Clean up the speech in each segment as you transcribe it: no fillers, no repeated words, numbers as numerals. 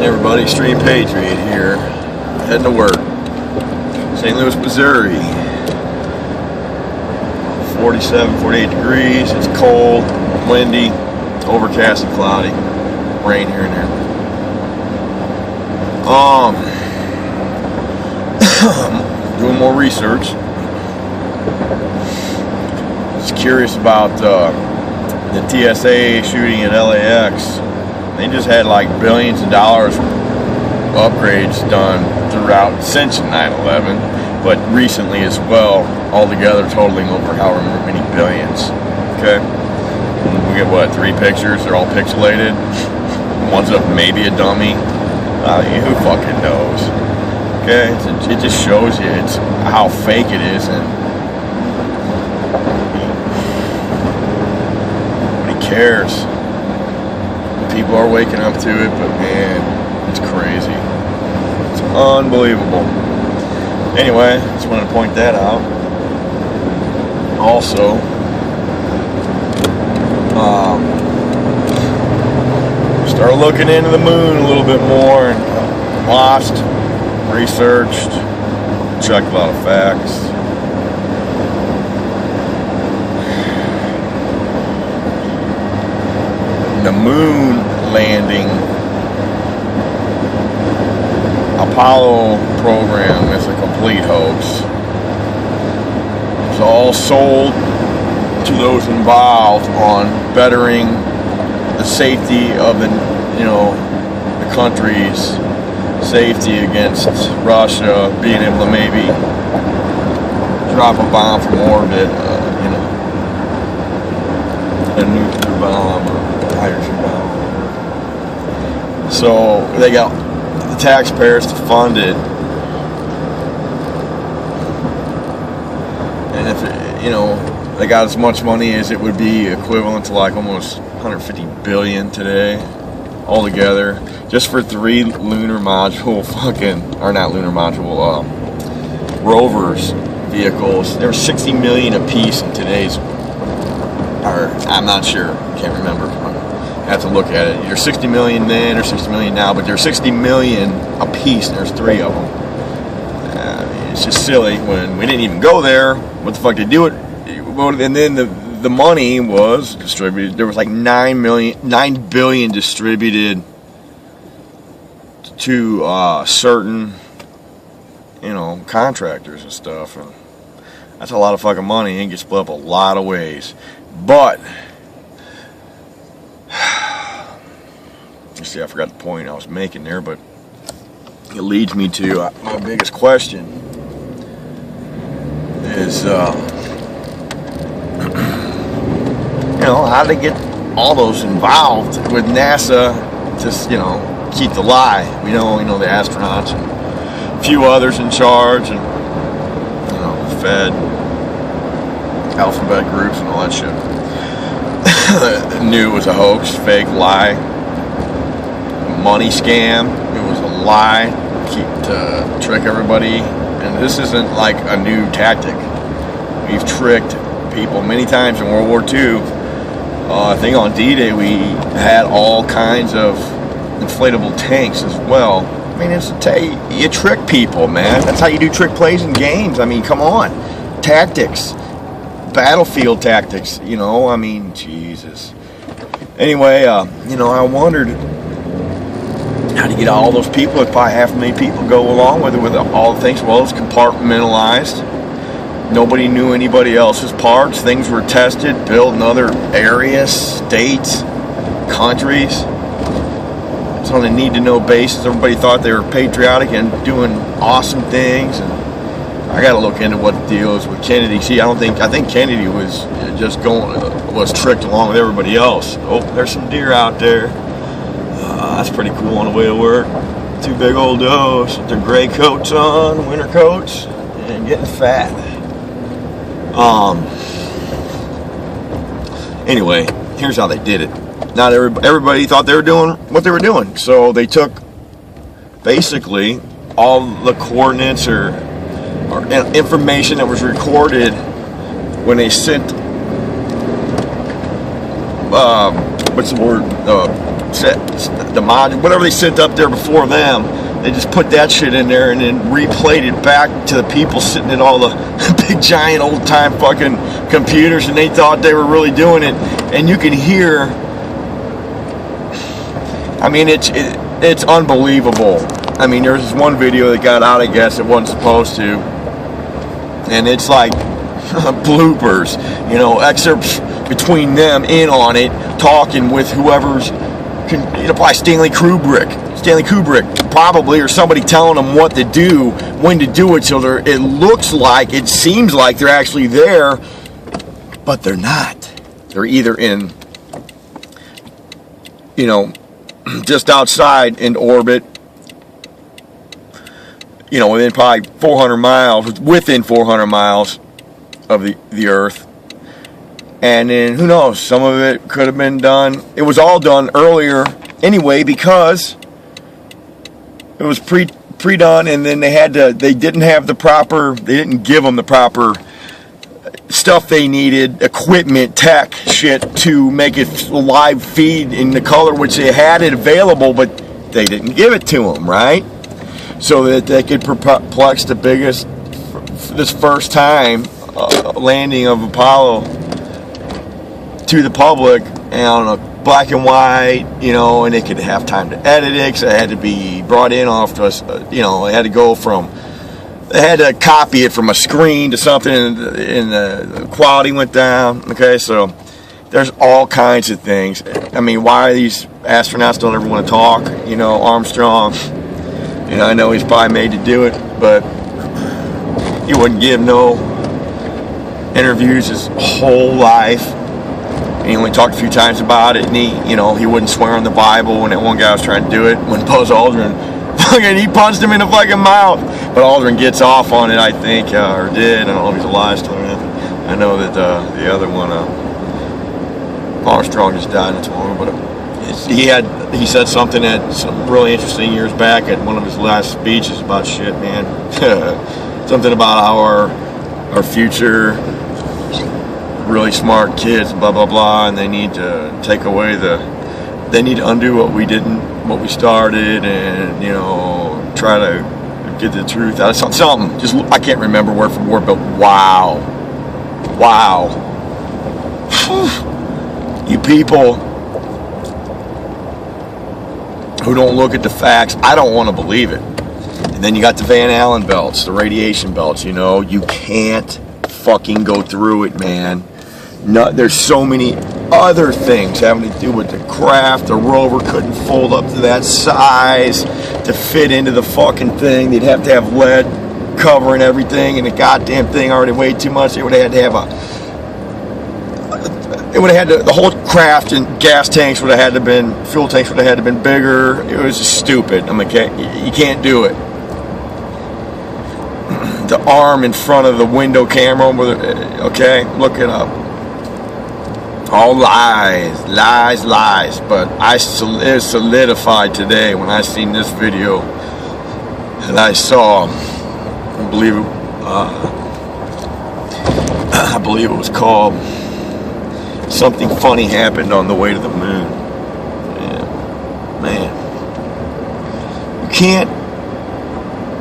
Everybody, Street Patriot here, heading to work. St. Louis, Missouri. 47, 48 degrees. It's cold, windy, overcast and cloudy. Rain here and there. Doing more research. Just curious about the TSA shooting at LAX. They just had like billions of dollars upgrades done throughout since 9/11, but recently as well, altogether totaling over however many billions. Okay, and we get what, 3 pictures? They're all pixelated. One's of maybe a dummy. Who fucking knows? Okay, it just shows you it's how fake it is, and nobody cares. People are waking up to it, but man, it's crazy. It's unbelievable. Anyway, just wanted to point that out. Also, started looking into the moon a little bit more and watched, researched, checked a lot of facts. The moon landing Apollo program is a complete hoax. It's all sold to those involved on bettering the safety of the country's safety against Russia being able to maybe drop a bomb from orbit, a nuclear bomb or hydrogen bomb. So they got the taxpayers to fund it, and if they got as much money as it would be equivalent to like almost 150 billion today altogether, just for 3 lunar module rovers vehicles. There were 60 million apiece in today's, or I'm not sure, can't remember. I have to look at it. You're 60 million then or 60 million now, but there's 60 million apiece, and there's 3 of them. It's just silly when we didn't even go there. What the fuck did they do it? And then the money was distributed. There was like 9 billion distributed to certain, contractors and stuff. And that's a lot of fucking money, and it gets split up a lot of ways. But you see, I forgot the point I was making there, but it leads me to my biggest question is, how to get all those involved with NASA to, keep the lie. We know the astronauts and a few others in charge, and Fed, alphabet groups, and all that shit. Knew it was a hoax, fake, lie, money scam. It was a lie to trick everybody, and this isn't like a new tactic. We've tricked people many times in World War II. I think on D-Day we had all kinds of inflatable tanks as well. I mean, you trick people, man. That's how you do trick plays in games. I mean, come on. Tactics. Battlefield tactics, Jesus. Anyway, I wondered how to get all those people, if probably 500,000 people go along with it, with all the things. Well, it's compartmentalized. Nobody knew anybody else's parts. Things were tested, built in other areas, states, countries. It's on a need-to-know basis. Everybody thought they were patriotic and doing awesome things. And I got to look into what the deal is with Kennedy. See, I think Kennedy was just was tricked along with everybody else. Oh, there's some deer out there. That's pretty cool on the way to work. 2 big old does with their gray coats on, winter coats, and getting fat. Anyway, here's how they did it. Not everybody thought they were doing what they were doing, so they took basically all the coordinates or information that was recorded when they sent whatever they sent up there before them, they just put that shit in there and then replayed it back to the people sitting at all the big giant old time fucking computers, and they thought they were really doing it. And you can hear, I mean, it's unbelievable. I mean, there's this one video that got out, I guess it wasn't supposed to, and it's like bloopers, you know, excerpts between them in on it, talking with whoever's, probably Stanley Kubrick, probably, or somebody telling them what to do, when to do it. So it looks like, it seems like they're actually there, but they're not. They're either in, you know, just outside in orbit, you know, within 400 miles of the Earth. And then, who knows, some of it could have been done. It was all done earlier anyway, because it was pre-done, and then they didn't give them the proper stuff they needed, equipment, tech, shit, to make it live feed in the color which they had it available, but they didn't give it to them, right? So that they could perplex the biggest, this first time landing of Apollo to the public, and on a black and white, you know, and they could have time to edit it, because it had to be brought in off to us, you know, they had to copy it from a screen to something, and the quality went down. Okay, so there's all kinds of things. I mean, why these astronauts don't ever want to talk? You know, Armstrong, you know, I know he's probably made to do it, but he wouldn't give no interviews his whole life. And he only talked a few times about it, and he wouldn't swear on the Bible when that one guy was trying to do it. When Buzz Aldrin, he punched him in the fucking mouth. But Aldrin gets off on it, I think, or did. I don't know if he's alive still or anything. I know that the other one, Armstrong, just died not too long ago. But he said something really interesting years back at one of his last speeches about shit, man. Something about how our future, really smart kids, blah blah blah, and they need to take away they need to undo what we started, and, you know, try to get the truth out of something. Just, I can't remember word for word, but wow. You people who don't look at the facts, I don't want to believe it. And then you got the Van Allen belts, the radiation belts, you know, you can't fucking go through it, man. No, there's so many other things having to do with the craft. The rover couldn't fold up to that size to fit into the fucking thing. They'd have to have lead covering everything, and the goddamn thing already weighed too much. They would have had to have the whole craft and gas tanks would have had to been, fuel tanks would have had to been bigger. It was just stupid. I mean, you can't do it. The arm in front of the window camera, okay, look it up. All lies. But it solidified today when I seen this video, and I saw, I believe it was called Something Funny Happened on the Way to the Moon. Yeah, man, you can't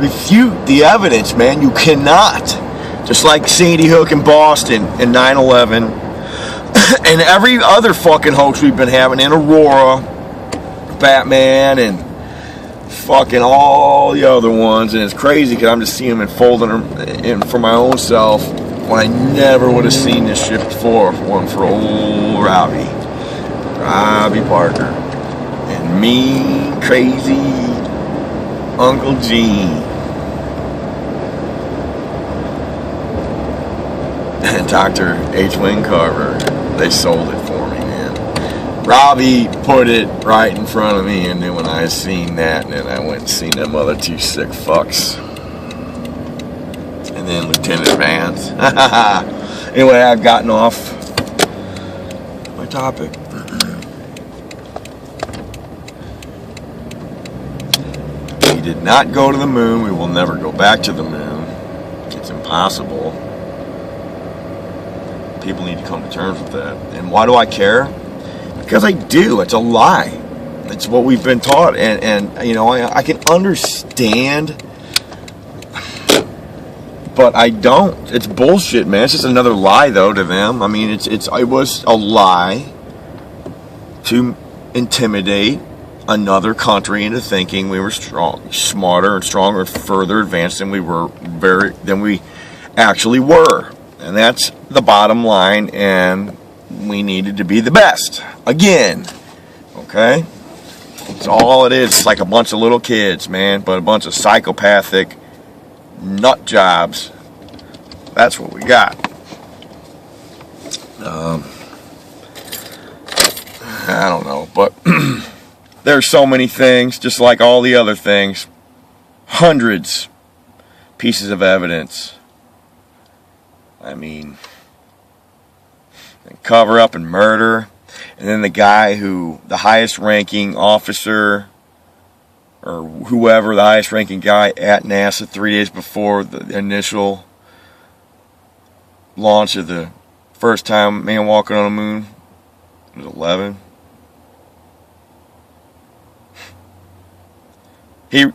refute the evidence, man. You cannot. Just like Sandy Hook in Boston and 9/11. And every other fucking hoax we've been having, in Aurora, Batman, and fucking all the other ones. And it's crazy because I'm just seeing them unfolding in for my own self, when I never would have seen this shit before. For old Robbie Parker, and me, crazy Uncle Gene, and Dr. H. Wayne Carver. They sold it for me, man. Robbie put it right in front of me, and then when I seen that, and then I went and seen them other two sick fucks. And then Lieutenant Vance. Anyway, I've gotten off my topic. We did not go to the moon. We will never go back to the moon. It's impossible. People need to come to terms with that. And why do I care? Because I do. It's a lie. It's what we've been taught, and you know, I can understand, but I don't. It's bullshit, man. It's just another lie, though, to them. I mean, it was a lie to intimidate another country into thinking we were smarter and stronger, further advanced than we actually were. And that's the bottom line, and we needed to be the best again. Okay? It's all it is. It's like a bunch of little kids, man, but a bunch of psychopathic nut jobs. That's what we got. I don't know, but there's so many things, just like all the other things. Hundreds pieces of evidence. I mean, cover up and murder. And then the guy the highest ranking officer, or whoever, the highest ranking guy at NASA 3 days before the initial launch of the first time man walking on the moon, it was 11. He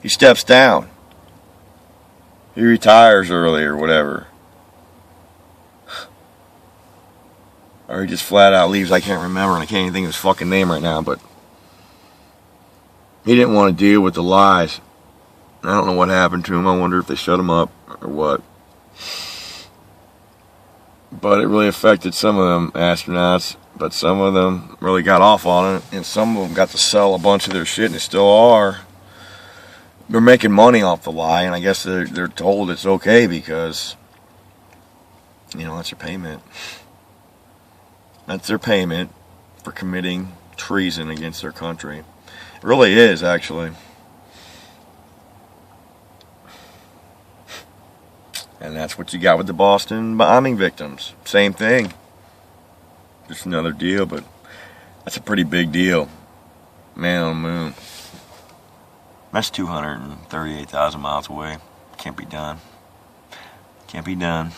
steps down. He retires early or whatever. Or he just flat out leaves. I can't remember, and I can't even think of his fucking name right now, but he didn't want to deal with the lies. I don't know what happened to him. I wonder if they shut him up or what. But it really affected some of them astronauts, but some of them really got off on it, and some of them got to sell a bunch of their shit, and they still are. They're making money off the lie, and I guess they're told it's okay because, you know, that's your payment. That's their payment for committing treason against their country. It really is, actually. And that's what you got with the Boston bombing victims. Same thing. Just another deal, but that's a pretty big deal. Man on the moon. That's 238,000 miles away. Can't be done. Can't be done.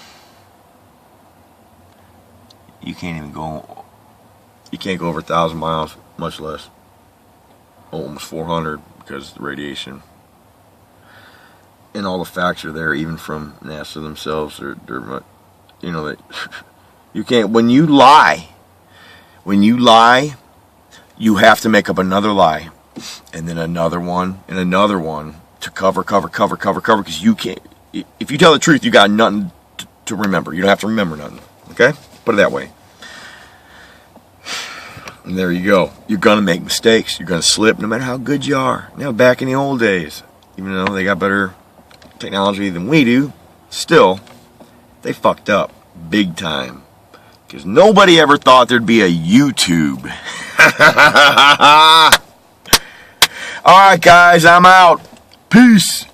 You can't even go. You can't go over 1,000 miles, much less almost 400 because of the radiation. And all the facts are there, even from NASA themselves. They're you know, that you can't. When you lie, you have to make up another lie, and then another one, and another one to cover, because you can't. If you tell the truth, you got nothing to remember. You don't have to remember nothing. Okay? Put it that way. And there you go. You're going to make mistakes. You're going to slip no matter how good you are. You know, back in the old days, even though they got better technology than we do, still, they fucked up big time. Because nobody ever thought there'd be a YouTube. Alright, guys, I'm out. Peace.